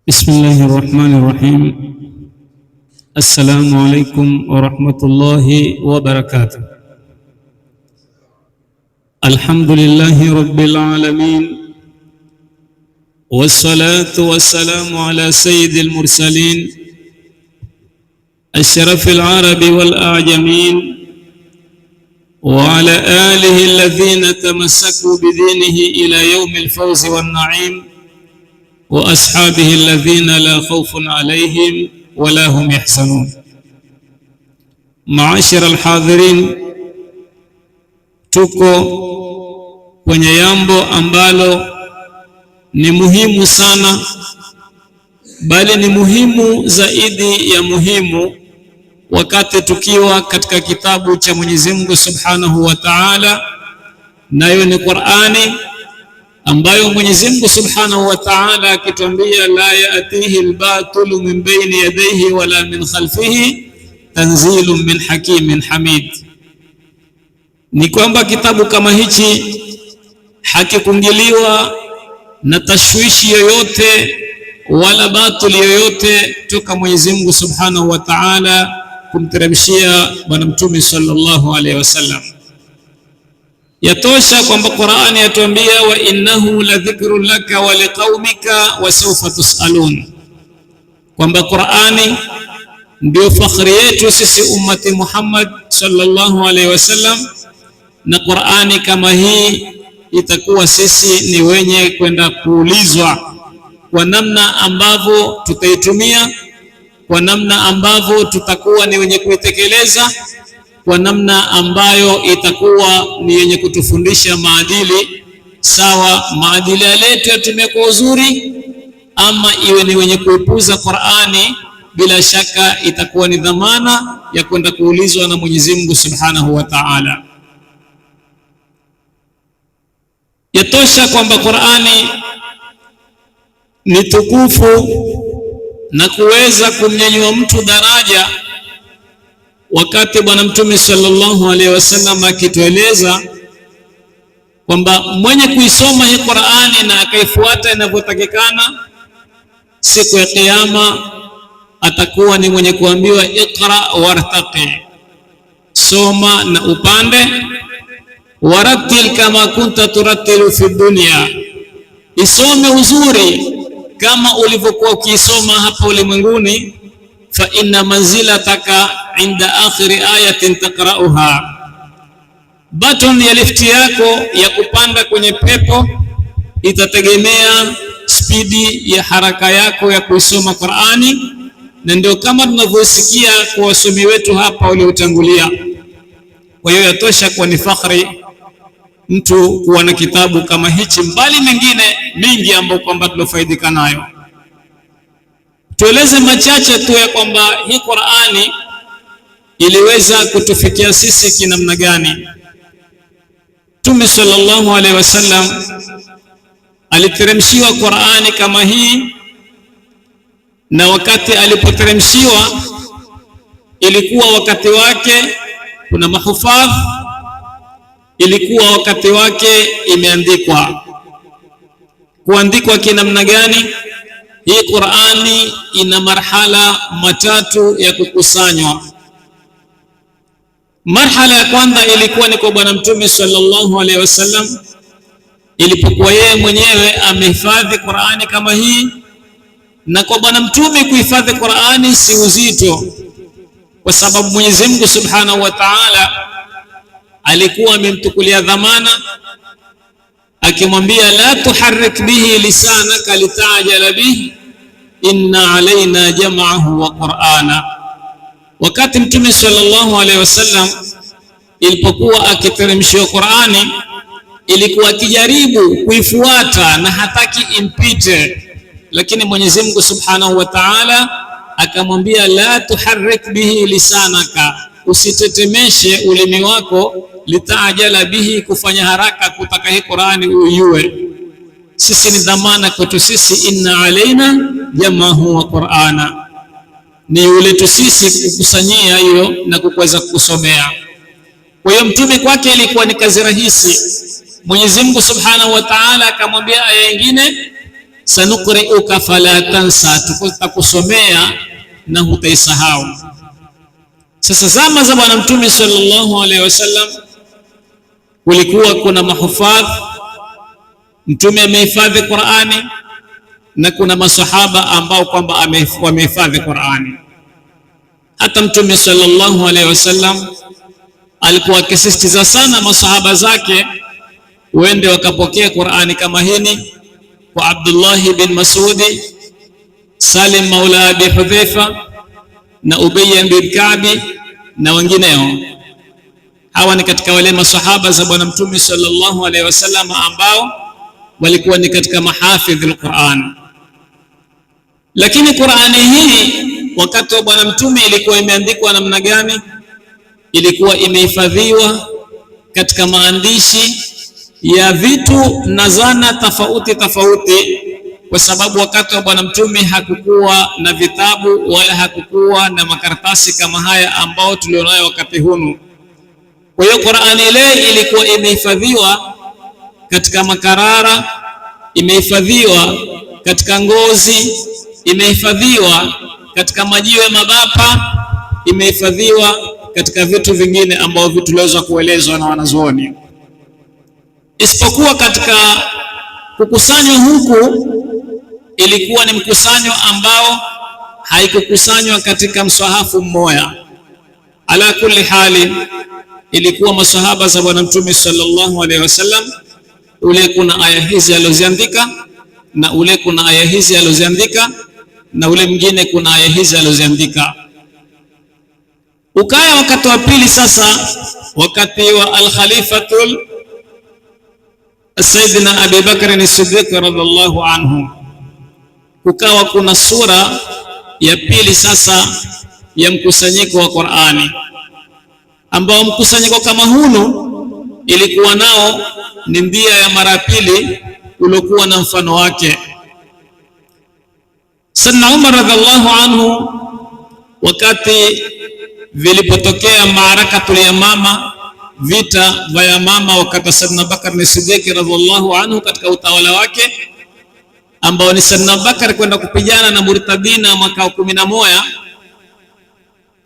بسم الله الرحمن الرحيم. السلام عليكم ورحمة الله وبركاته. الحمد لله رب العالمين، والصلاة والسلام على سيد المرسلين أشرف العرب والأعجمين، وعلى آله الذين تمسكوا بدينه إلى يوم الفوز والنعيم، وأصحابه الذين لا خوف عليهم ولا هم يحزنون. معاشر الحاضرين, tuko kwenye jambo ambalo ni muhimu sana, bali ni muhimu zaidi ya muhimu, wakati tukiwa katika kitabu cha Mwenyezi Mungu Subhanahu wa Ta'ala, nayo ni Qur'ani, ambayo Mwenyezi Mungu Subhanahu wa Ta'ala akituambia la ya'tihi al-batilu min bayni yadayhi wala min khalfihi tanzilun min hakimin hamid. Ni kwamba kitabu kama hichi hakikungiliwa na tashwishi yoyote wala batili yoyote toka Mwenyezi Mungu Subhanahu wa Ta'ala kumteremshia Bwana Mtume sallallahu alaihi wasallam. Yatosha kwamba Qur'ani yatuambia wa innahu la dhikrun laka wa liqaumika wa sawfa tusalun, kwamba Qur'ani ndio fakhri yetu sisi ummati Muhammad sallallahu alaihi wasallam, na Qur'ani kama hii itakuwa sisi ni wenye kwenda kuulizwa kwa namna ambavyo tutaitumia, kwa namna ambavyo tutakuwa ni wenye kuitekeleza, kwa namna ambayo itakuwa ni yenye kutufundisha maadili sawa, maadili yaletu yatumie kwa uzuri, ama iwe ni wenye kuipuza Qur'ani, bila shaka itakuwa ni dhamana ya kwenda kuulizwa na Mwenyezi Mungu Subhanahu wa Ta'ala. Yatosha kwamba Qur'ani ni tukufu na kuweza kumnyanyua mtu daraja, wakati Bwana Mtume sallallahu alaihi wasallam akitueleza kwamba mwenye kuisoma hii Qur'ani na akaifuata inavyotakikana, siku ya Kiyama atakuwa ni mwenye kuambiwa iqra wartaqi, soma na upande, warattil kama kunta turattilu fi dunya, isome uzuri kama ulivyokuwa ukisoma hapa ulimwenguni, fa inna manzilataka inda akhiri ayatin taqra'uha, button ya lifti yako ya kupanda kwenye pepo itategemea spidi ya haraka yako ya kuisoma Qur'ani. Na ndio kama tunavyosikia kwa wasomi wetu hapa waliotangulia. Kwa hiyo yatosha kwa ni fakhri mtu kuwa na kitabu kama hichi, mbali mengine mingi ambayo kwamba tulofaidika nayo. Tueleze machache tu ya kwamba hii Qur'ani iliweza kutufikia sisi kinamna gani. Mtume sallallahu alaihi wasallam aliteremshiwa Qur'ani kama hii, na wakati alipoteremshiwa ilikuwa wakati wake kuna mahufadh, ilikuwa wakati wake imeandikwa. Kuandikwa kinamna gani? Hii Qur'ani ina marhala matatu ya kukusanywa. Marhala ya kwanza ilikuwa ni kwa Bwana Mtume sallallahu alaihi wasallam, ilipokuwa yeye mwenyewe amehifadhi Qur'ani kama hii. Na kwa Bwana Mtume kuhifadhi Qur'ani si uzito, kwa sababu Mwenyezi Mungu Subhanahu wa Ta'ala alikuwa amemtukulia dhamana akimwambia la tuharrik bihi lisanaka litajala bihi inna alaina jam'ahu wa Qur'ana. Wakati Mtume sallallahu alaihi wasallam ilipokuwa akiteremshiwa Qur'ani, ilikuwa akijaribu kuifuata na hataki impite, lakini Mwenyezi Mungu Subhanahu wa Ta'ala akamwambia la tuharrik bihi lisanaka, usitetemeshe ulimi wako, litajala bihi, kufanya haraka kutaka hii Qur'ani uijue. Sisi ni dhamana kwetu sisi, inna alaina jam'ahu wa Qur'ana, ni ule tu sisi kukusanyia hiyo na kuweza kusomea. Kwa hiyo mtume kwake ilikuwa ni kazi rahisi. Mwenyezi Mungu Subhanahu wa Ta'ala akamwambia aya nyingine sanuqri'uka fala tansa, tutakusomea na hutaisahau. Sasa zama za Bwana Mtume sallallahu alaihi wasallam kulikuwa kuna mahufadh, Mtume amehifadhi Qur'ani, na kuna masahaba ambao kwamba wamehifadhi Qur'ani. Hata Mtume sallallahu alaihi wasallam alikuwa akisisitiza sana masahaba zake wende wakapokea Qur'ani kama hini kwa Abdullah bin Mas'ud, Salim maula Abi Hudhaifa na Ubay bin Ka'b na wengineo. Hawa ni katika wale masahaba za Bwana Mtume sallallahu alaihi wasallam ambao walikuwa ni katika mahafidh al-Qur'an. Lakini Qur'ani hii wakati wa Bwana Mtume ilikuwa imeandikwa namna gani? Ilikuwa imehifadhiwa katika maandishi ya vitu na zana tofauti tofauti, kwa sababu wakati wa Bwana Mtume hakukuwa na vitabu wala hakukuwa na makaratasi kama haya ambao tulionayo wakati huu. Kwa hiyo Qur'ani ile ilikuwa imehifadhiwa katika makarara, imehifadhiwa katika ngozi, imehifadhiwa katika majiwe mabapa, imehifadhiwa katika vitu vingine ambao vituleweza kuelezwa na wanazuoni. Isipokuwa katika kukusanywa huku ilikuwa ni mkusanyo ambao haikukusanywa katika msahafu mmoja. Ala kulli hali, ilikuwa masahaba za Bwana Mtume sallallahu alaihi wasallam, ule kuna aya hizi alizoziandika, na ule kuna aya hizi alizoziandika, na ule mwingine kuna aya hizi alizoziandika. Ukaya wakati wa pili sasa, wakati wa al-khalifatul Sayyidina Abi Bakr as-Siddiq radhiallahu anhu, kukawa kuna sura ya pili sasa ya mkusanyiko wa Qur'ani, ambao mkusanyiko kama hunu ilikuwa nao ni ndia ya mara pili uliokuwa na mfano wake. Sayyidina Umar radhiallahu anhu, wakati vilipotokea maarakatul Yamama, vita vya Yamama, wakati Sayyidina Bakar as-Siddiq radhiallahu anhu katika utawala wake, ambao ni Sayyidina Bakar kwenda kupigana na murtadina mwaka 11,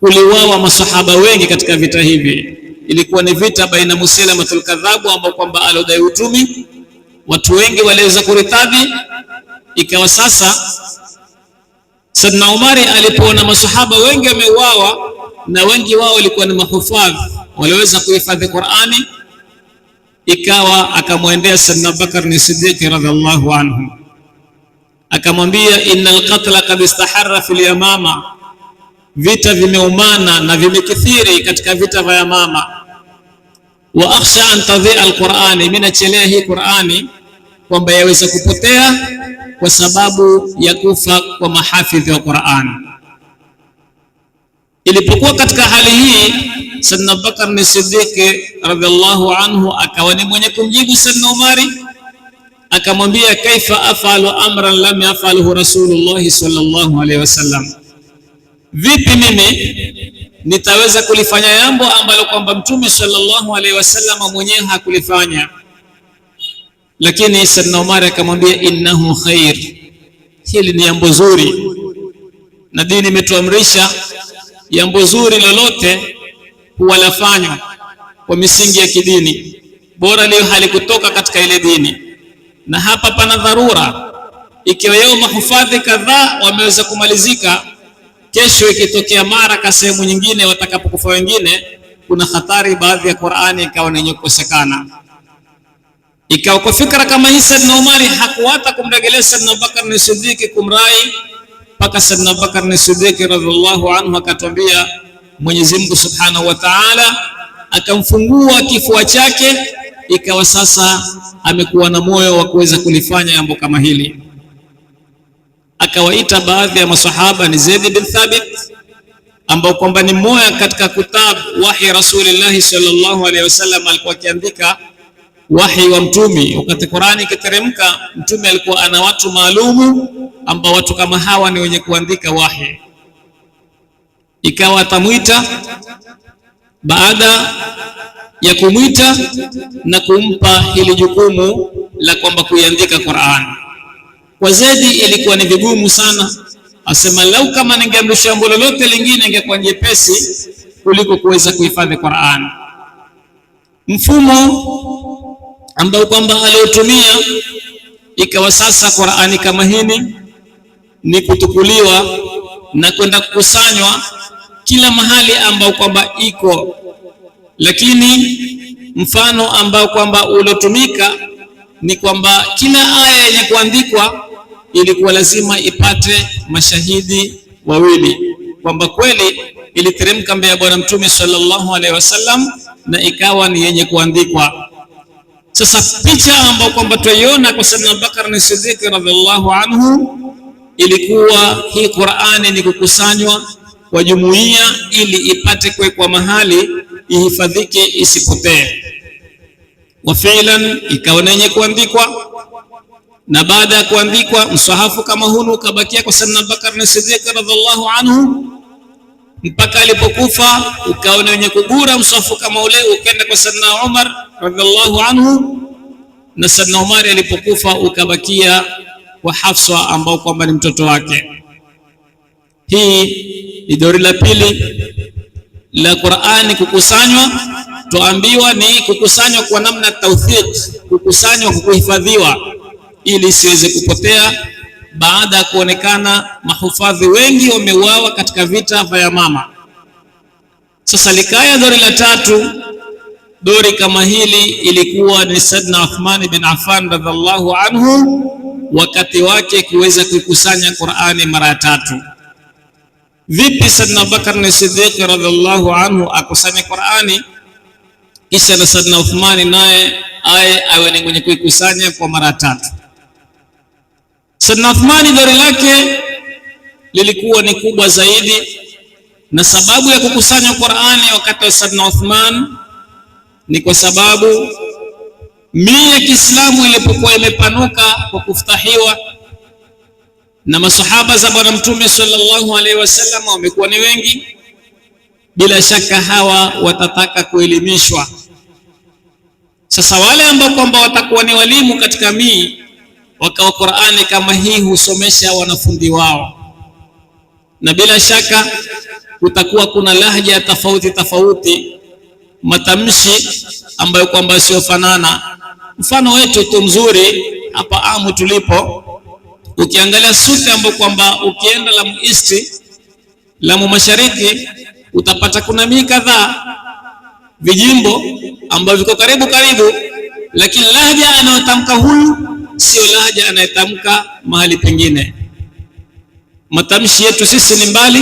kuliwawa masahaba wengi katika vita hivi. Ilikuwa ni vita baina Musailamatul Kadhabu ambao kwamba alodai utumi, watu wengi waliweza kuritadi. Ikawa sasa Sayyidina Umar alipoona masahaba wengi wameuawa na wengi wao walikuwa ni mahufadh waliweza kuhifadhi Qur'ani, ikawa akamwendea Sayyidina Bakar as-Siddiq radhiallahu anhu akamwambia, innal qatla qad istaharra fil Yamama, vita vimeumana na vimekithiri katika vita vya Yamama. Wa akhsha an tadhi'a al-Qur'ani, mimi nachelea hii Qur'ani kwamba yaweza kupotea kwa sababu ya kufa kwa mahafidhi wa Qur'an. Ilipokuwa katika hali hii, Sayyidina Bakar as-Siddiq radhiallahu anhu akawa ni mwenye kumjibu Sayyidina Umari, akamwambia, kaifa afalu amran lam yafalhu Rasulullah sallallahu alaihi wasallam, vipi mimi nitaweza kulifanya jambo ambalo kwamba Mtume sallallahu alaihi wasallam mwenyewe hakulifanya? Lakini Sayyidina Umar akamwambia, innahu khair, hili ni jambo zuri, na dini imetuamrisha jambo zuri lolote huwa lafanywa kwa misingi ya kidini, bora leo halikutoka katika ile dini. Na hapa pana dharura, ikiwa leo mahufadhi kadhaa wameweza kumalizika, kesho ikitokea mara sehemu nyingine watakapokufa wengine, kuna hatari baadhi ya Qur'ani ikawa ni yenye kukosekana. Ikawa kwa fikra kama hii, Sayyidina Umar hakuwata kumrejelea Sayyidina Bakar as-Siddiq kumrai, mpaka Sayyidina Bakar as-Siddiq radhiallahu anhu akatwambia, Mwenyezi Mungu Subhanahu wa Ta'ala akamfungua kifua chake, ikawa sasa amekuwa na moyo wa kuweza kulifanya jambo kama hili. Akawaita baadhi ya masahaba, ni Zaid bin Thabit ambao kwamba ni mmoja katika kutab wahi Rasulullah sallallahu alaihi wasallam, alikuwa akiandika wahi wa Mtume. Wakati Qur'ani ikiteremka, Mtume alikuwa ana watu maalumu ambao watu kama hawa ni wenye kuandika wahi. Ikawa atamwita, baada ya kumwita na kumpa hili jukumu la kwamba kuiandika Qur'an, Kwa Zaidi ilikuwa ni vigumu sana. Asema lau kama ningeamrishwa jambo lolote lingine ingekuwa nyepesi kuliko kuweza kuhifadhi Qur'an. Mfumo ambao kwamba aliotumia ikawa sasa Qur'ani kama hini ni kutukuliwa na kwenda kukusanywa kila mahali ambao kwamba iko, lakini mfano ambao kwamba uliotumika ni kwamba kila aya yenye kuandikwa ilikuwa lazima ipate mashahidi wawili kwamba kweli iliteremka mbele ya Bwana Mtume sallallahu alaihi wasallam na ikawa ni yenye kuandikwa. Sasa picha ambayo kwamba tuiona kwa Sayyidina Abubakar as-Siddiq radhiallahu anhu ilikuwa hii Qur'ani ni kukusanywa kwa jumuiya ili ipate kuwekwa mahali ihifadhike isipotee. Wa fi'lan ikawa yenye kuandikwa, na baada ya kuandikwa msahafu kama hunu ukabakia kwa Sayyidina Abubakar as-Siddiq radhiallahu anhu mpaka alipokufa, ukawa wenye kugura msahafu kama ule ukaenda kwa Sayyidina Umar radhiallahu anhu, na Sayyidina Umar alipokufa ukabakia kwa Hafsa ambao kwamba ni mtoto wake. Hii ni dori la pili la Qur'ani kukusanywa. Tuambiwa ni kukusanywa kwa namna tawthiq, kukusanywa kuhifadhiwa ili isiweze kupotea baada ya kuonekana mahufadhi wengi wameuawa katika vita vya Yamama. Sasa likaya dori la tatu. Dori kama hili ilikuwa ni Sayyidina Uthman bin Affan radhiallahu anhu, wakati wake kuweza kuikusanya Qur'ani mara tatu. Vipi Sayyidina Abubakar as-Siddiq radhiallahu anhu akusanya Qur'ani kisha na Sayyidina Uthman naye awe ni mwenye kuikusanya kwa mara tatu? Sayyidina Uthman dori lake lilikuwa ni kubwa zaidi, na sababu ya kukusanya Qur'ani wakati wa Sayyidina Uthman ni kwa sababu miji ya Kiislamu ilipokuwa imepanuka kwa kufutahiwa na masahaba za Bwana Mtume sallallahu alaihi wasallam wamekuwa ni wengi, bila shaka hawa watataka kuelimishwa. Sasa wale ambao kwamba watakuwa ni walimu katika miji wakawa Qur'ani kama hii husomesha wanafunzi wao, na bila shaka kutakuwa kuna lahja tofauti, matamshi ambayo kwamba sio fanana. Mfano wetu tu mzuri hapa Amu tulipo, ukiangalia sote ambayo kwamba ukienda Lamu East, Lamu Mashariki, utapata kuna miji kadhaa vijimbo ambavyo viko karibu, lakini lahja anayotamka huyu sio lahja anayetamka mahali pengine. Matamshi yetu sisi ni mbali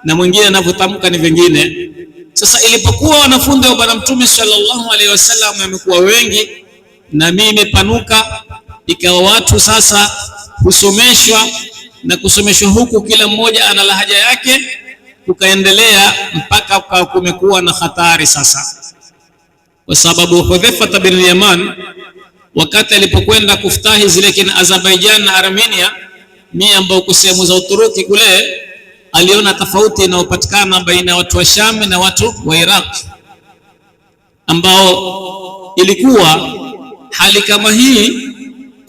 na mwingine anavyotamka ni vingine. Sasa ilipokuwa wanafunzi wa Bwana Mtume sallallahu alaihi wasallam wamekuwa wengi na mimi imepanuka, ikawa watu sasa husomeshwa, na kusomeshwa huku kila mmoja ana lahaja yake, tukaendelea mpaka kumekuwa na hatari sasa, kwa sababu Hudhaifa bin Yaman wakati alipokwenda kufutahi zile kina Azerbaijan na Armenia, mimi ambao kusehemu za Uturuki kule, aliona tofauti inayopatikana baina ya watu wa Sham na watu wa Iraq, ambao ilikuwa hali kama hii.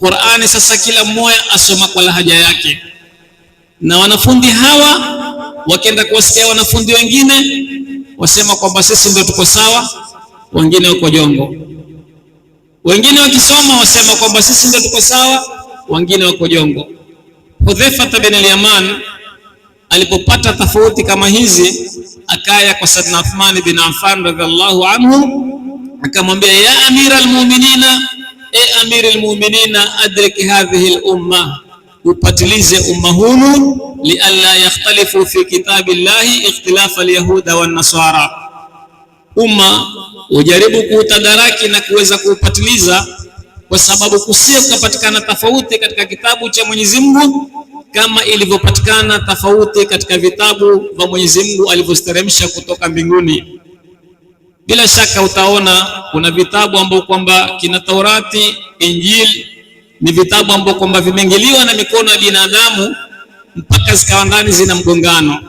Qur'ani sasa kila mmoja asoma kwa lahaja yake, na wanafunzi hawa wakienda kuwasikia wanafunzi wengine wasema kwamba sisi ndio tuko sawa, wengine wako jongo. Wengine wakisoma wasema kwamba sisi ndio tuko sawa, wengine wako jongo. Hudhaifa bin Yaman alipopata tofauti kama hizi, akaya kwa Sayyidina Uthman bin Affan radhiallahu anhu, akamwambia ya amira almu'minina, amira almu'minina, adrik hadhihi al-umma, upatilize umma huu, li alla yakhtalifu fi kitabillahi ikhtilaf al-yahuda wan nasara. Umma ujaribu kuutadaraki na kuweza kuupatiliza, kwa sababu kusio kupatikana tofauti katika kitabu cha Mwenyezi Mungu kama ilivyopatikana tofauti katika vitabu vya Mwenyezi Mungu alivyosteremsha kutoka mbinguni. Bila shaka utaona kuna vitabu ambavyo kwamba kina Taurati, Injili, ni vitabu ambavyo kwamba vimeingiliwa na mikono ya binadamu mpaka zikawa ndani zina mgongano,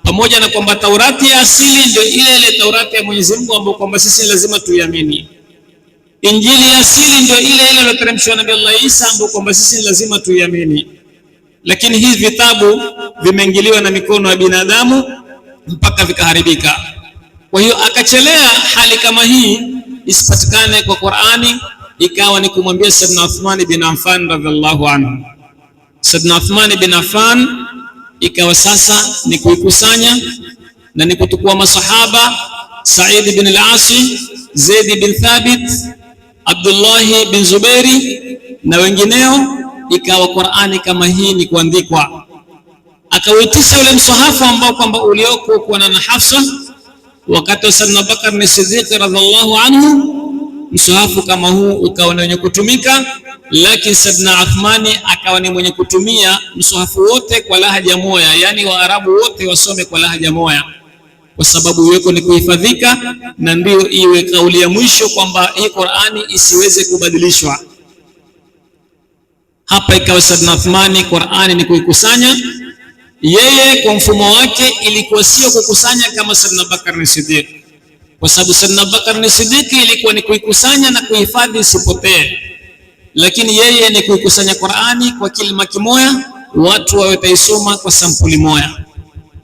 pamoja na kwamba Taurati ya asili ndio ile Taurati ya Mwenyezi Mungu ambayo kwamba sisi lazima tuiamini. Injili ya asili ndio ile ile iliyoteremshwa na Nabii Allah Isa, ambapo kwamba sisi lazima tuiamini, lakini hivi vitabu vimeingiliwa na mikono ya binadamu mpaka vikaharibika. Kwa hiyo akachelea hali kama hii isipatikane kwa Qur'ani, ikawa ni kumwambia Sayyidina Uthman bin Affan radhiallahu anhu. Sayyidina Uthman bin Affan ikawa sasa ni kuikusanya na ni kutukua masahaba Said bin al-As, Zaid bin Thabit, Abdullah bin Zubairi na wengineo, ikawa Qur'ani kama hii ni kuandikwa. Akauitisha ule msahafu ambao kwamba ulioko kwa na Hafsa wakati wa Sayyidina Bakar ni Siddiq radhiallahu anhu. Msahafu kama huu ukawa ni wenye kutumika, lakini Sayyidina Uthmani akawa ni mwenye kutumia msahafu wote kwa lahaja moja, yani Waarabu wote wasome kwa lahaja moja, kwa sababu iweko ni kuhifadhika, na ndio iwe kauli ya mwisho kwamba hii Qur'ani isiweze kubadilishwa. Hapa ikawa Sayyidina Uthmani Qur'ani ni kuikusanya yeye kwa mfumo wake, ilikuwa sio kukusanya kama Sayyidina Bakar ni Siddiq, kwa sababu Sayyidina Bakar ni Siddiq ilikuwa ni kuikusanya na kuhifadhi isipotee, lakini yeye ni kuikusanya Qur'ani kwa kilima kimoja, watu wataisoma kwa sampuli moja.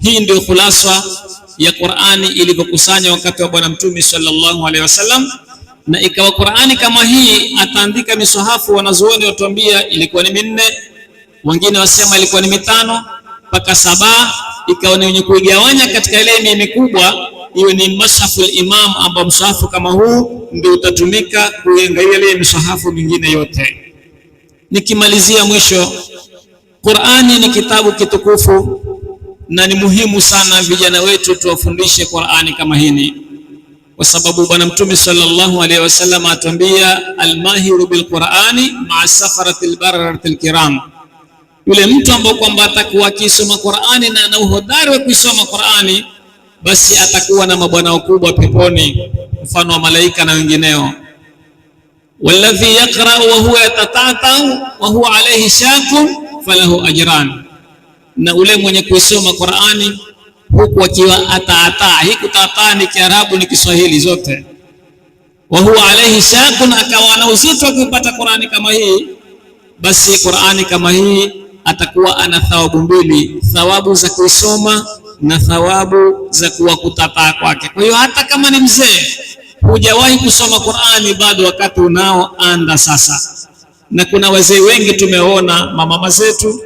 Hii ndio khulasa ya Qur'ani ilivyokusanya wakati wa Bwana Mtume sallallahu alaihi wasallam. Na ikawa Qur'ani kama hii ataandika misahafu, wanazuoni watuambia ilikuwa ni minne, wengine wasema ilikuwa ni mitano mpaka 7, ikawa ni wenye kuigawanya katika ile mikubwa iwe ni mashaful imam, ambao msahafu kama huu ndio utatumika kuangalia ile misahafu mingine yote. Nikimalizia mwisho, Qur'ani ni kitabu kitukufu na ni muhimu sana vijana wetu tuwafundishe Qur'ani kama hii, kwa sababu Bwana Mtume sallallahu alaihi wasallam atuambia almahiru bilqur'ani ma'a safaratil bararatil kiram, yule mtu ambaye kwamba atakuwa akisoma Qur'ani na ana uhodari wa kusoma Qur'ani, basi atakuwa na mabwana wakubwa peponi, mfano wa malaika na wengineo. Walladhi yaqra wa huwa yatata'u wa huwa alayhi shakun falahu ajran, na ule mwenye kuisoma Qur'ani huku akiwa ataataa, hii kutaataa ni Kiarabu ni Kiswahili zote, wa huwa alayhi shakun, akawa na uzito wa kupata Qur'ani kama hii, basi Qur'ani kama hii atakuwa ana thawabu mbili, thawabu za kuisoma na thawabu za kuwa kutataa kwake. Kwa hiyo hata kama ni mzee hujawahi kusoma Qur'ani bado, wakati unao anda sasa. Na kuna wazee wengi tumeona, mama zetu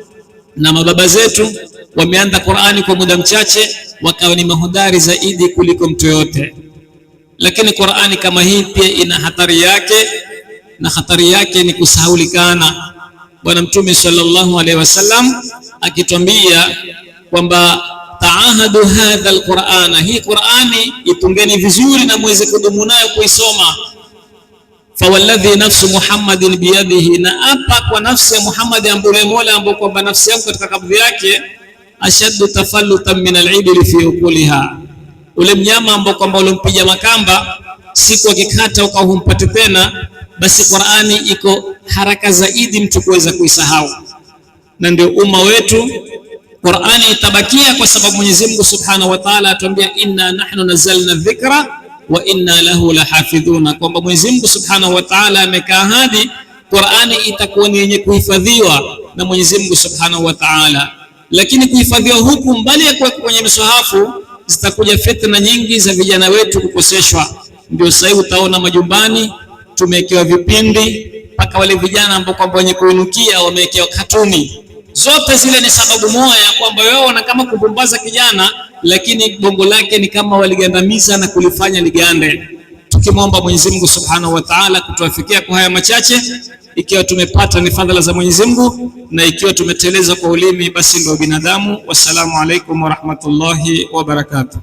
na mababa zetu wameanza Qur'ani kwa muda mchache, wakawa ni mahodari zaidi kuliko mtu yote. Lakini Qur'ani kama hii pia ina hatari yake, na hatari yake ni kusahaulikana. Bwana Mtume sallallahu alaihi wasallam akitwambia kwamba taahadu hadha alqur'ana, hii Qur'ani itungeni vizuri na muweze kudumu nayo kuisoma. Fawalladhi nafsu Muhammadin biyadihi, na apa kwa nafsi ya Muhammad ambaye Mola ambaye kwamba nafsi yangu katika kabdhi yake, ashaddu tafallutan min al-ibli fi uquliha, ule mnyama ambao kwamba ulimpiga makamba siku akikata ukahumpati tena, basi Qur'ani iko haraka zaidi mtu kuweza kuisahau. Na ndio umma wetu Qur'ani itabakia, kwa sababu Mwenyezi Mungu Subhanahu wa Ta'ala atuambia inna nahnu nazzalna dhikra wa inna lahu lahafidhuna, kwamba Mwenyezi Mungu Subhanahu wa Ta'ala amekaa hadi Qur'ani itakuwa ni yenye kuhifadhiwa na Mwenyezi Mungu Subhanahu wa Ta'ala. Lakini kuhifadhiwa huku mbali ya kuwa kwenye msahafu, zitakuja fitna nyingi za vijana wetu kukoseshwa. Ndio sasa utaona majumbani tumewekewa vipindi, mpaka wale vijana ambao kwamba wenye kuinukia wamewekewa katuni. Zote zile ni sababu moja ya kwamba wao wana kama kupumbaza kijana, lakini bongo lake ni kama waligandamiza na kulifanya ligande. Tukimwomba Mwenyezi Mungu Subhanahu wa Ta'ala kutuafikia kwa haya machache, ikiwa tumepata ni fadhila za Mwenyezi Mungu, na ikiwa tumeteleza kwa ulimi basi ndio binadamu. Wassalamu alaikum wa rahmatullahi wa barakatuh.